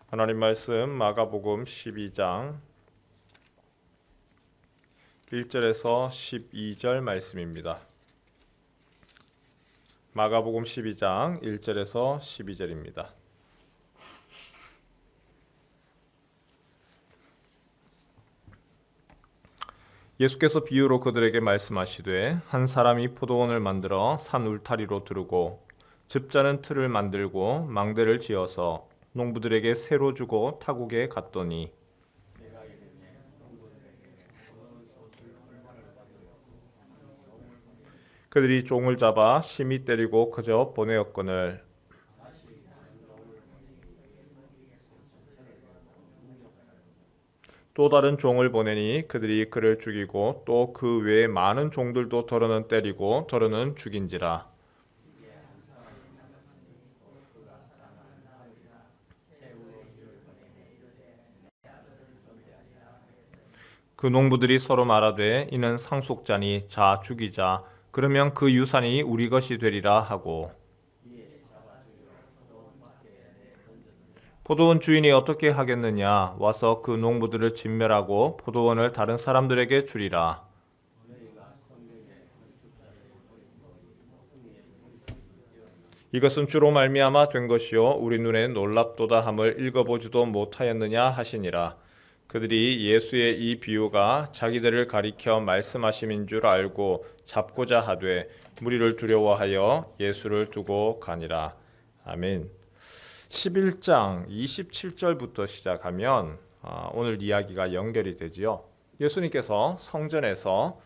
하나님 말씀 마가복음 12장 1절에서 12절 말씀입니다. 마가복음 12장 1절에서 12절입니다. 예수께서 비유로 그들에게 말씀하시되 한 사람이 포도원을 만들어 산 울타리로 두르고 즙자는 틀을 만들고 망대를 지어서 농부들에게 새로 주고 타국에 갔더니 그들이 종을 잡아 심히 때리고 그저 보내었거늘 또 다른 종을 보내니 그들이 그를 죽이고 또 그 외에 많은 종들도 더러는 때리고 더러는 죽인지라. 그 농부들이 서로 말하되 이는 상속자니 자 죽이자 그러면 그 유산이 우리 것이 되리라 하고 포도원 주인이 어떻게 하겠느냐 와서 그 농부들을 진멸하고 포도원을 다른 사람들에게 주리라. 이것은 주로 말미암아 된 것이요 우리 눈에 놀랍도다 함을 읽어보지도 못하였느냐 하시니라. 그들이 예수의 이 비유가 자기들을 가리켜 말씀하심인 줄 알고 잡고자 하되 무리를 두려워하여 예수를 두고 가니라. 아멘. 11장 27절부터 시작하면 오늘 이야기가 연결이 되지요. 예수님께서 성전에서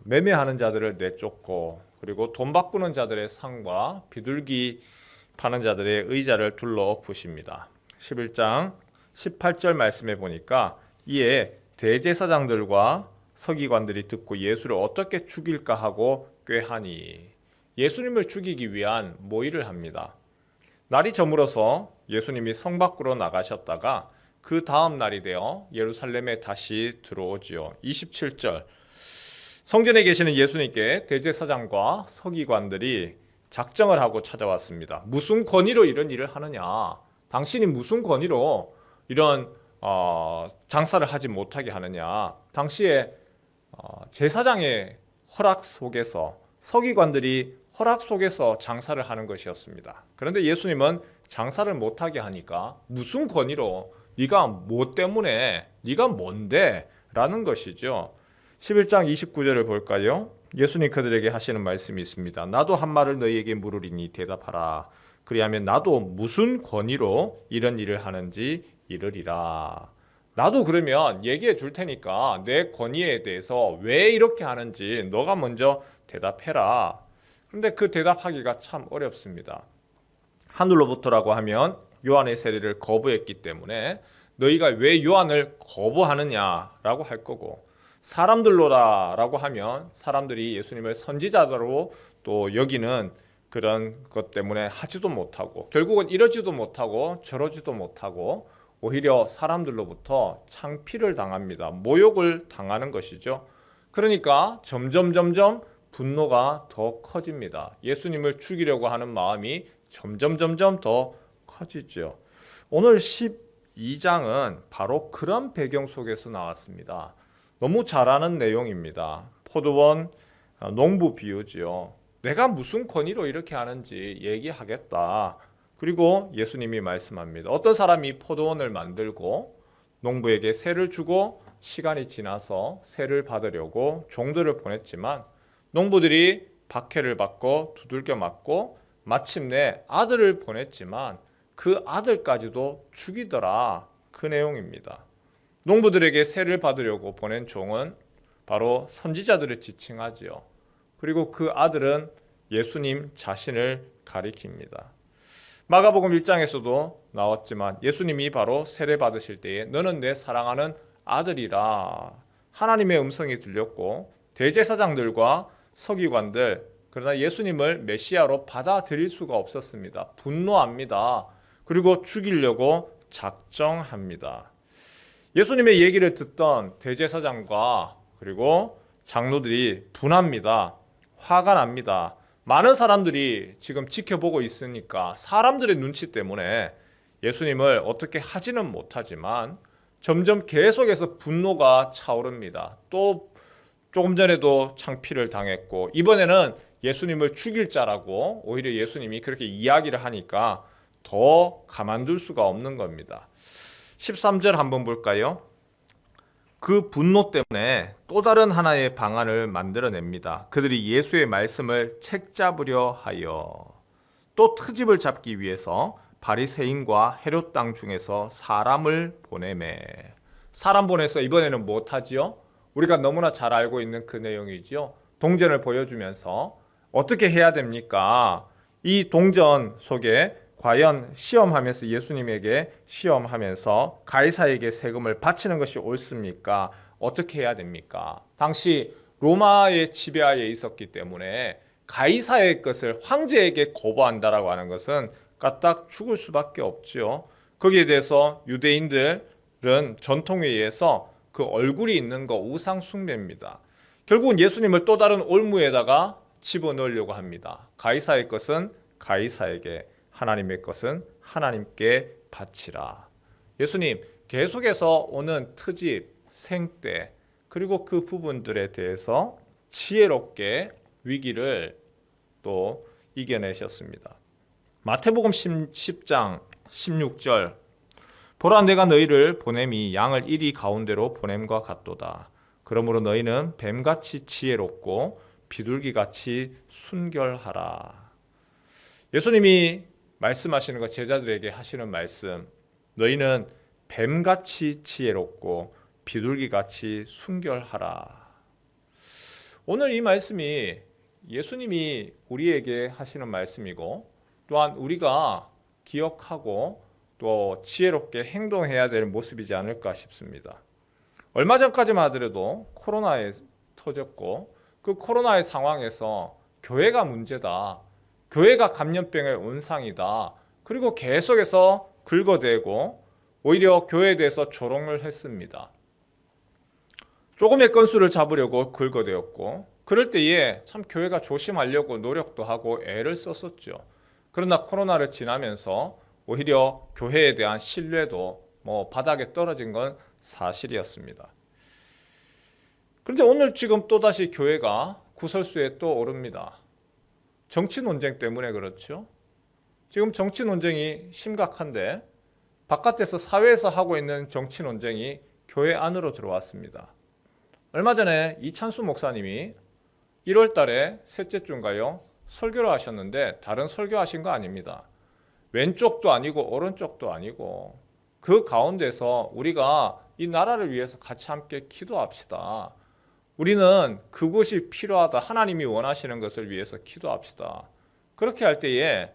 매매하는 자들을 내쫓고 그리고 돈 바꾸는 자들의 상과 비둘기 파는 자들의 의자를 둘러엎으십니다. 11장 18절 말씀에 보니까 이에 대제사장들과 서기관들이 듣고 예수를 어떻게 죽일까 하고 꾀하니 예수님을 죽이기 위한 모의를 합니다. 날이 저물어서 예수님이 성 밖으로 나가셨다가 그 다음 날이 되어 예루살렘에 다시 들어오지요. 27절 성전에 계시는 예수님께 대제사장과 서기관들이 작정을 하고 찾아왔습니다. 무슨 권위로 이런 일을 하느냐? 당신이 무슨 권위로 이런 장사를 하지 못하게 하느냐? 당시에 제사장의 허락 속에서 서기관들이 허락 속에서 장사를 하는 것이었습니다. 그런데 예수님은 장사를 못하게 하니까 무슨 권위로 네가 뭐 때문에 네가 뭔데? 라는 것이죠. 11장 29절을 볼까요? 예수님 그들에게 하시는 말씀이 있습니다. 나도 한 말을 너희에게 물으리니 대답하라. 그리하면 나도 무슨 권위로 이런 일을 하는지 이르리라. 나도 그러면 얘기해 줄 테니까 내 권위에 대해서 왜 이렇게 하는지 너가 먼저 대답해라. 그런데 그 대답하기가 참 어렵습니다. 하늘로부터라고 하면 요한의 세례를 거부했기 때문에 너희가 왜 요한을 거부하느냐라고 할 거고 사람들로라라고 하면 사람들이 예수님을 선지자로 또 여기는 그런 것 때문에 하지도 못하고 결국은 이러지도 못하고 저러지도 못하고 오히려 사람들로부터 창피를 당합니다. 모욕을 당하는 것이죠. 그러니까 점점 분노가 더 커집니다. 예수님을 죽이려고 하는 마음이 점점 더 커지죠. 오늘 12장은 바로 그런 배경 속에서 나왔습니다. 너무 잘 아는 내용입니다. 포도원 농부 비유지요. 내가 무슨 권위로 이렇게 하는지 얘기하겠다. 그리고 예수님이 말씀합니다. 어떤 사람이 포도원을 만들고 농부에게 세를 주고 시간이 지나서 세를 받으려고 종들을 보냈지만 농부들이 박해를 받고 두들겨 맞고 마침내 아들을 보냈지만 그 아들까지도 죽이더라. 그 내용입니다. 농부들에게 세를 받으려고 보낸 종은 바로 선지자들을 지칭하지요. 그리고 그 아들은 예수님 자신을 가리킵니다. 마가복음 1장에서도 나왔지만 예수님이 바로 세례 받으실 때에 너는 내 사랑하는 아들이라 하나님의 음성이 들렸고 대제사장들과 서기관들 그러나 예수님을 메시아로 받아들일 수가 없었습니다. 분노합니다. 그리고 죽이려고 작정합니다. 예수님의 얘기를 듣던 대제사장과 그리고 장로들이 분합니다. 화가 납니다. 많은 사람들이 지금 지켜보고 있으니까 사람들의 눈치 때문에 예수님을 어떻게 하지는 못하지만 점점 계속해서 분노가 차오릅니다. 또 조금 전에도 창피를 당했고 이번에는 예수님을 죽일 자라고 오히려 예수님이 그렇게 이야기를 하니까 더 가만둘 수가 없는 겁니다. 13절 한번 볼까요? 그 분노 때문에 또 다른 하나의 방안을 만들어냅니다. 그들이 예수의 말씀을 책잡으려 하여 또 트집을 잡기 위해서 바리새인과 헤롯 땅 중에서 사람을 보내매. 사람 보내서 이번에는 못하지요? 우리가 너무나 잘 알고 있는 그 내용이죠. 동전을 보여주면서 어떻게 해야 됩니까? 이 동전 속에 과연 시험하면서 예수님에게 시험하면서 가이사에게 세금을 바치는 것이 옳습니까? 어떻게 해야 됩니까? 당시 로마의 지배하에 있었기 때문에 가이사의 것을 황제에게 거부한다라고 하는 것은 까딱 죽을 수밖에 없죠. 거기에 대해서 유대인들은 전통에 의해서 그 얼굴이 있는 거 우상 숭배입니다. 결국은 예수님을 또 다른 올무에다가 집어넣으려고 합니다. 가이사의 것은 가이사에게, 하나님의 것은 하나님께 바치라. 예수님 계속해서 오는 트집, 생떼 그리고 그 부분들에 대해서 지혜롭게 위기를 또 이겨내셨습니다. 마태복음 10장 16절 보라 내가 너희를 보냄이 양을 이리 가운데로 보냄과 같도다. 그러므로 너희는 뱀같이 지혜롭고 비둘기같이 순결하라. 예수님이 말씀하시는 것, 제자들에게 하시는 말씀, 너희는 뱀같이 지혜롭고 비둘기같이 순결하라. 오늘 이 말씀이 예수님이 우리에게 하시는 말씀이고 또한 우리가 기억하고 또 지혜롭게 행동해야 될 모습이지 않을까 싶습니다. 얼마 전까지만 하더라도 코로나에 터졌고 그 코로나의 상황에서 교회가 문제다. 교회가 감염병의 온상이다. 그리고 계속해서 긁어대고 오히려 교회에 대해서 조롱을 했습니다. 조금의 건수를 잡으려고 긁어대었고 그럴 때에 참 교회가 조심하려고 노력도 하고 애를 썼었죠. 그러나 코로나를 지나면서 오히려 교회에 대한 신뢰도 바닥에 떨어진 건 사실이었습니다. 그런데 오늘 지금 또다시 교회가 구설수에 또 오릅니다. 정치 논쟁 때문에 그렇죠. 지금 정치 논쟁이 심각한데 바깥에서 사회에서 하고 있는 정치 논쟁이 교회 안으로 들어왔습니다. 얼마 전에 이찬수 목사님이 1월 달에 셋째 주인가요? 설교를 하셨는데 다른 설교하신 거 아닙니다. 왼쪽도 아니고 오른쪽도 아니고 그 가운데서 우리가 이 나라를 위해서 같이 함께 기도합시다. 우리는 그것이 필요하다. 하나님이 원하시는 것을 위해서 기도합시다. 그렇게 할 때에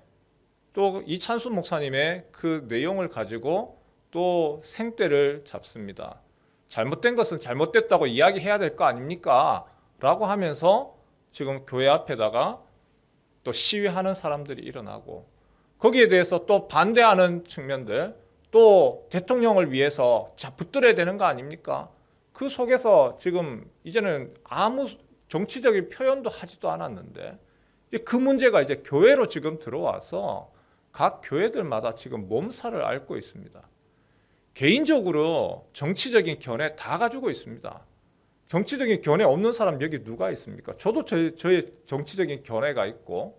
또 이찬수 목사님의 그 내용을 가지고 또 생떼를 잡습니다. 잘못된 것은 잘못됐다고 이야기해야 될 거 아닙니까? 라고 하면서 지금 교회 앞에다가 또 시위하는 사람들이 일어나고 거기에 대해서 또 반대하는 측면들 또 대통령을 위해서 붙들어야 되는 거 아닙니까? 그 속에서 지금 이제는 아무 정치적인 표현도 하지도 않았는데 그 문제가 이제 교회로 지금 들어와서 각 교회들마다 지금 몸살을 앓고 있습니다. 개인적으로 정치적인 견해 다 가지고 있습니다. 정치적인 견해 없는 사람 여기 누가 있습니까? 저도 저의 정치적인 견해가 있고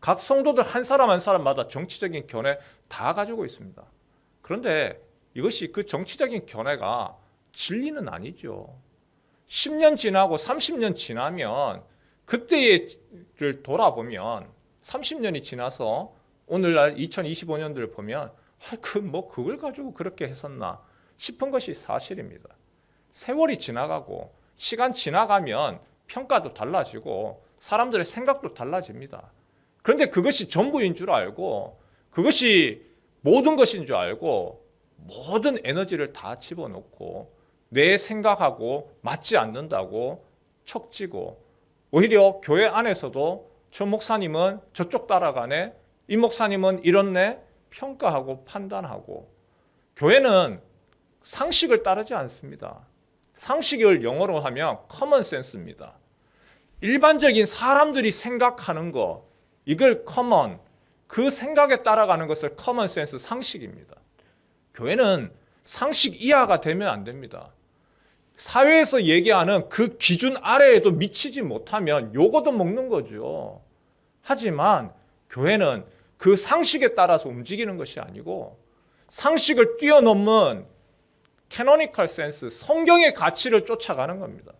각 성도들 한 사람 한 사람마다 정치적인 견해 다 가지고 있습니다. 그런데 이것이 그 정치적인 견해가 진리는 아니죠. 10년 지나고 30년 지나면 그때를 돌아보면 30년이 지나서 오늘날 2025년도를 보면 그걸 가지고 그렇게 했었나 싶은 것이 사실입니다. 세월이 지나가고 시간 지나가면 평가도 달라지고 사람들의 생각도 달라집니다. 그런데 그것이 전부인 줄 알고 그것이 모든 것인 줄 알고 모든 에너지를 다 집어넣고 내 생각하고 맞지 않는다고 척지고 오히려 교회 안에서도 저 목사님은 저쪽 따라가네, 이 목사님은 이렇네 평가하고 판단하고 교회는 상식을 따르지 않습니다. 상식을 영어로 하면 커먼 센스입니다. 일반적인 사람들이 생각하는 거 이걸 커먼 그 생각에 따라가는 것을 커먼 센스, 상식입니다. 교회는 상식 이하가 되면 안 됩니다. 사회에서 얘기하는 그 기준 아래에도 미치지 못하면 요거도 먹는 거죠. 하지만 교회는 그 상식에 따라서 움직이는 것이 아니고 상식을 뛰어넘은 캐노니컬 센스, 성경의 가치를 쫓아가는 겁니다.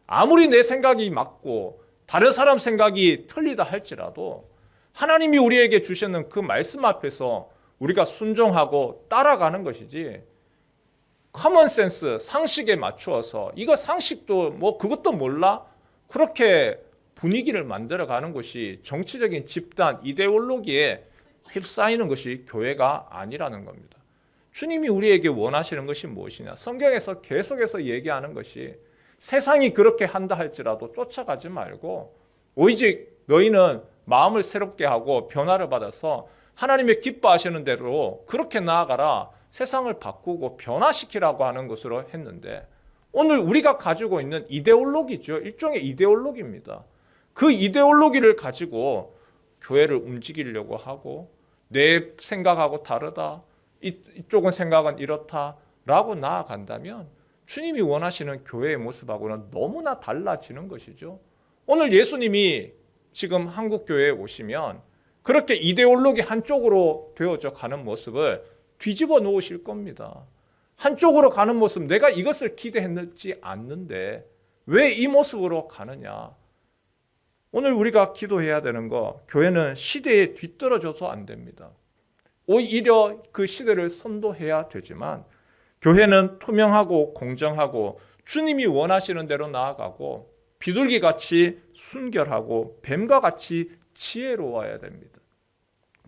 아무리 내 생각이 맞고 다른 사람 생각이 틀리다 할지라도 하나님이 우리에게 주시는 그 말씀 앞에서 우리가 순종하고 따라가는 것이지, 커먼 센스, 상식에 맞추어서 이거 상식도 뭐 그것도 몰라? 그렇게 분위기를 만들어가는 것이 정치적인 집단, 이데올로기에 휩싸이는 것이 교회가 아니라는 겁니다. 주님이 우리에게 원하시는 것이 무엇이냐? 성경에서 계속해서 얘기하는 것이 세상이 그렇게 한다 할지라도 쫓아가지 말고 오직 너희는 마음을 새롭게 하고 변화를 받아서 하나님의 기뻐하시는 대로 그렇게 나아가라. 세상을 바꾸고 변화시키라고 하는 것으로 했는데, 오늘 우리가 가지고 있는 이데올로기죠. 일종의 이데올로기입니다. 그 이데올로기를 가지고 교회를 움직이려고 하고 내 생각하고 다르다. 이쪽은 생각은 이렇다라고 나아간다면 주님이 원하시는 교회의 모습하고는 너무나 달라지는 것이죠. 오늘 예수님이 지금 한국 교회에 오시면 그렇게 이데올로기 한쪽으로 되어져 가는 모습을 뒤집어 놓으실 겁니다. 한쪽으로 가는 모습, 내가 이것을 기대했지 않는데 왜 이 모습으로 가느냐? 오늘 우리가 기도해야 되는 거, 교회는 시대에 뒤떨어져서 안 됩니다. 오히려 그 시대를 선도해야 되지만 교회는 투명하고 공정하고 주님이 원하시는 대로 나아가고 비둘기같이 순결하고 뱀과 같이 지혜로워야 됩니다.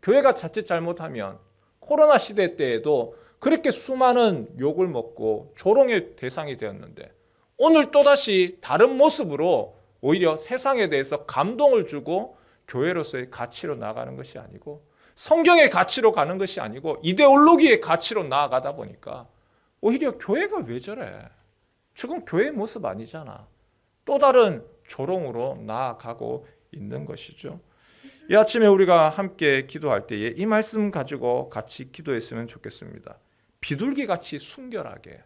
교회가 자칫 잘못하면 코로나 시대 때에도 그렇게 수많은 욕을 먹고 조롱의 대상이 되었는데 오늘 또다시 다른 모습으로 오히려 세상에 대해서 감동을 주고 교회로서의 가치로 나아가는 것이 아니고 성경의 가치로 가는 것이 아니고 이데올로기의 가치로 나아가다 보니까 오히려 교회가 왜 저래? 지금 교회의 모습 아니잖아. 또 다른 조롱으로 나아가고 있는 것이죠. 이 아침에 우리가 함께 기도할 때에 이 말씀 가지고 같이 기도했으면 좋겠습니다. 비둘기같이 순결하게,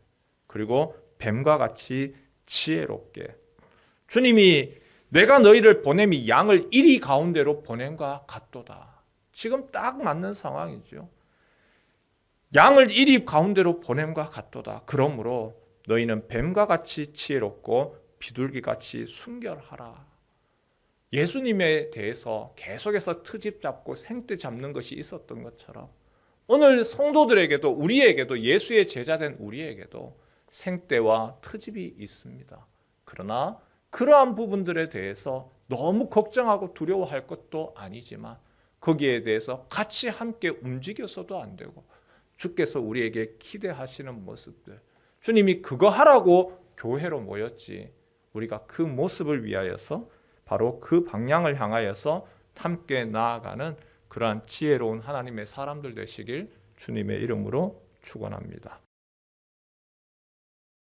그리고 뱀과 같이 지혜롭게. 주님이 내가 너희를 보냄이 양을 이리 가운데로 보냄과 같도다. 지금 딱 맞는 상황이죠. 양을 이리 가운데로 보냄과 같도다. 그러므로 너희는 뱀과 같이 지혜롭고 비둘기같이 순결하라. 예수님에 대해서 계속해서 트집 잡고 생떼 잡는 것이 있었던 것처럼 오늘 성도들에게도, 우리에게도, 예수의 제자된 우리에게도 생떼와 트집이 있습니다. 그러나 그러한 부분들에 대해서 너무 걱정하고 두려워할 것도 아니지만 거기에 대해서 같이 함께 움직여서도 안 되고 주께서 우리에게 기대하시는 모습들, 주님이 그거 하라고 교회로 모였지 우리가 그 모습을 위하여서 바로 그 방향을 향하여서 함께 나아가는 그러한 지혜로운 하나님의 사람들 되시길 주님의 이름으로 축원합니다.